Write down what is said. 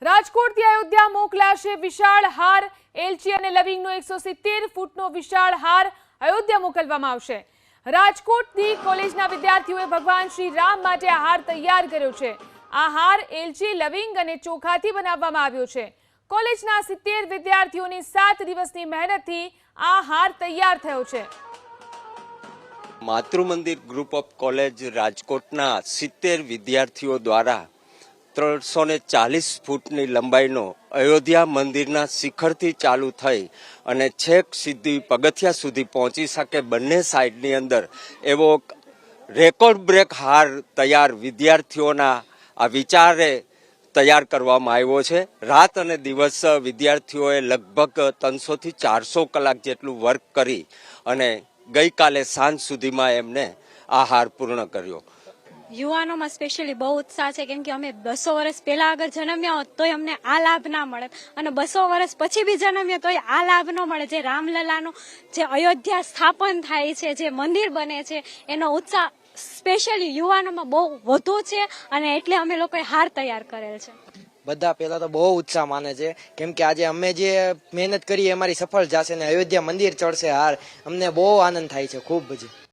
રાજકોટથી અયોધ્યા મોકલાશે વિશાળ હાર। એલચી અને લવિંગનો 170 ફૂટનો વિશાળ હાર અયોધ્યા મોકલવામાં આવશે। રાજકોટથી કોલેજના વિદ્યાર્થીઓએ ભગવાન શ્રી રામ માટે આ હાર તૈયાર કર્યો છે। આ હાર એલચી, લવિંગ અને ચોખાથી બનાવવામાં આવ્યો છે। કોલેજના 70 વિદ્યાર્થીઓની 7 દિવસની મહેનતથી આ હાર તૈયાર થયો છે। માતૃમંદિર ગ્રુપ ઓફ કોલેજ રાજકોટના 70 વિદ્યાર્થીઓ દ્વારા 340 ફૂટની લંબાઈનો અયોધ્યા મંદિરના શિખરથી ચાલુ થઈ અને છેક સીધી પગથિયા સુધી પહોંચી શકે બંને સાઈડની અંદર એવો રેકોર્ડ બ્રેક હાર તૈયાર વિદ્યાર્થીઓના આ વિચારે તૈયાર કરવામાં આવ્યો છે। રાત અને દિવસ વિદ્યાર્થીઓએ લગભગ 300 થી 400 કલાક જેટલું વર્ક કરી અને ગઈકાલે સાંજ સુધીમાં એમને આ હાર પૂર્ણ કર્યો। યુવાનોમાં સ્પેશિયલી બહુ ઉત્સાહ છે, કેમ કે અમે 200 વર્ષ પહેલા અગર જન્મ્યા હોત તોય અમને આ લાભ ના મળે અને 200 વર્ષ પછી બી જન્મ્યા તોય આ લાભ ન મળે। જે રામલલાનો જે અયોધ્યા સ્થાપન થાય છે, જે મંદિર બને છે, એનો ઉત્સાહ સ્પેશિયલી યુવાનોમાં બહુ વધુ છે અને એટલે અમે લોકોએ હાર તૈયાર કરેલ છે। બધા પહેલા તો બહુ ઉત્સાહ માને છે, કેમ કે આજે અમે જે મહેનત કરી અમારી સફળ જશે ને અયોધ્યા મંદિર ચડશે હાર, અમને બહુ આનંદ થાય છે ખૂબ જ।